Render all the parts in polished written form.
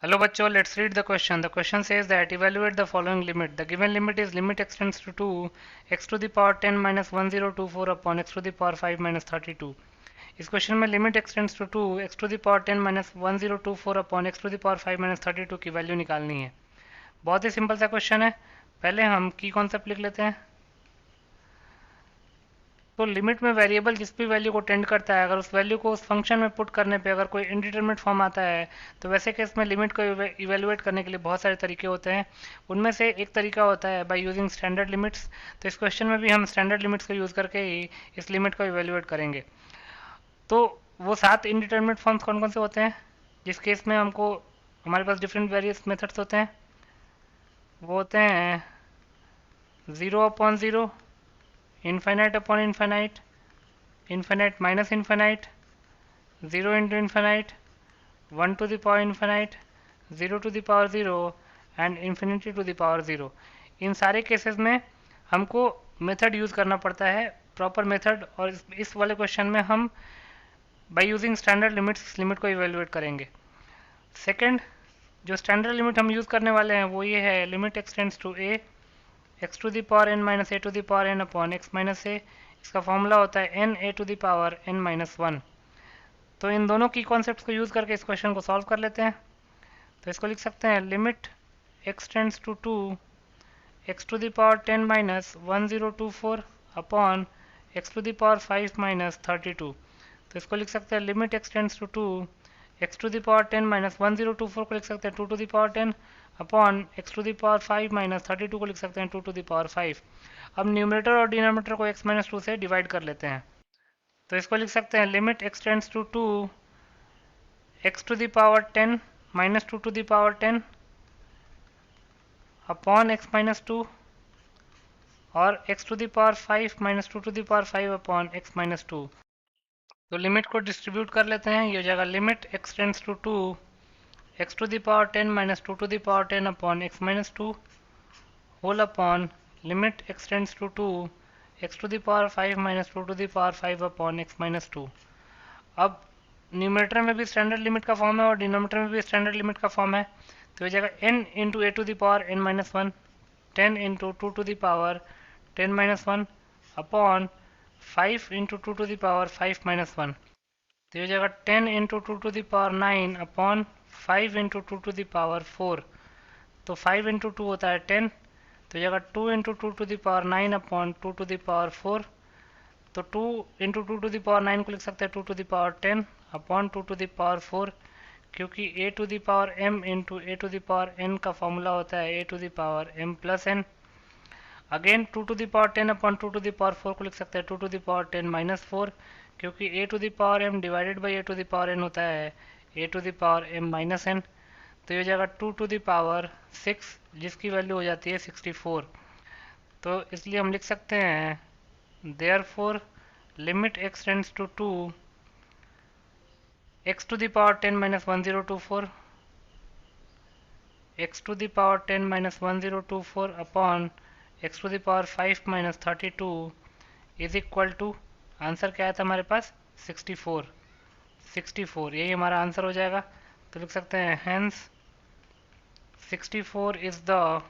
Hello bachcho, let's read the question. The question says that evaluate the following limit. The given limit is limit extends to 2 x to the power 10 minus 1024 upon x to the power 5 minus 32. इस question में limit x tends to 2 x to the power 10 minus 1024 upon x to the power 5 minus 32 की value निकालनी है। बहुत ही simple सा question है। पहले हम की कॉन्सेप्ट लिख लेते हैं। तो लिमिट में वेरिएबल जिस भी वैल्यू को टेंड करता है, अगर उस वैल्यू को उस फंक्शन में पुट करने पे अगर कोई इनडिटरमिनेट फॉर्म आता है, तो वैसे केस में लिमिट को इवेलुएट करने के लिए बहुत सारे तरीके होते हैं। उनमें से एक तरीका होता है बाय यूजिंग स्टैंडर्ड लिमिट्स। तो इस क्वेश्चन में भी हम स्टैंडर्ड लिमिट्स को यूज़ करके ही इस लिमिट को इवेलुएट करेंगे। तो वो 7 इनडिटरमिनेट फॉर्म्स कौन कौन से होते हैं, जिस केस में हमको हमारे पास डिफरेंट वेरियस मेथड्स होते हैं। वो होते हैं 0/0, infinite upon infinite, infinite minus infinite, 0 into infinite, 1 to the power infinite, 0 to the power 0 and infinity to the power 0। इन सारे केसेस में हमको मेथड यूज़ करना पड़ता है, प्रॉपर मेथड। और इस वाले क्वेश्चन में हम बाय यूजिंग स्टैंडर्ड लिमिट्स इस लिमिट को इवेलुएट करेंगे। सेकंड, जो स्टैंडर्ड लिमिट हम यूज़ करने वाले हैं वो ये है limit x tends to a x to the power n minus a to the power n upon x minus a. इसका फॉर्मूला होता है n a to the power n minus one. तो इन दोनों की कॉन्सेप्ट को यूज़ करके इस क्वेश्चन को सॉल्व कर लेते हैं। तो इसको लिख सकते हैं limit x tends to 2 x to the power 10 minus 1024 upon x to the power 5 minus 32। तो इसको लिख सकते हैं limit x tends to 2 x to the power 10 minus 1024 को लिख सकते हैं 2 to the power 10 upon x to the power 5 minus 32 को लिख सकते हैं 2 टू द पावर 5। अब न्यूमरेटर और डिनोमिनेटर को x माइनस 2 से डिवाइड कर लेते हैं। तो इसको लिख सकते हैं limit x tends to 2 x to the power 10 minus 2 to the power 10 upon x minus 2 और x to the power 5 minus 2 to the power 5 upon x minus 2। तो लिमिट को डिस्ट्रीब्यूट कर लेते हैं। ये हो जाएगा limit x tends to 2 x to the power 10 minus 2 to the power 10 upon x minus 2 whole upon limit x tends to 2 x to the power 5 minus 2 to the power 5 upon x minus 2। अब numerator में भी standard limit का form है और denominator में भी standard limit का form है। तो हो जाएगा n into a to the power n minus one, 10 into two to the power 10 minus one upon 5 into two to the power 5 minus one. तो हो जाएगा 10 into two to the power 9 upon 5 into two to the power 4। तो 5 into to होता है 10। तो हो जाएगा 2 into two to the power 9 upon 2 to the power 4। तो 2 into two to the power 9 को लिख सकते हैं 2 to the power 10 upon 2 to the power 4, क्योंकि a to the power m into a to the power n का formula होता है a to the power m plus n। Again 2 to the power 10 upon 2 to the power 4 को लिख सकते हैं 2 to the power 10 minus 4, क्योंकि a to the power m divided by a to the power n होता है a to the power m minus n। तो ये हो जाएगा 2 टू द पावर 6, जिसकी वैल्यू हो जाती है 64। तो इसलिए हम लिख सकते हैं therefore limit x tends to 2 x to the power 10 minus 1024 x to the power 10 minus 1024 upon x to the power 5 minus 32 is equal to, answer क्या आया था हमारे पास 64। यही हमारा आंसर हो जाएगा। तो लिख सकते हैं hence 64 is the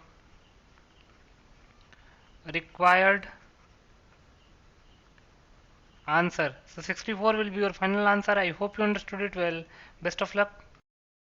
required answer. So 64 will be your final answer. I hope you understood it well. Best of luck.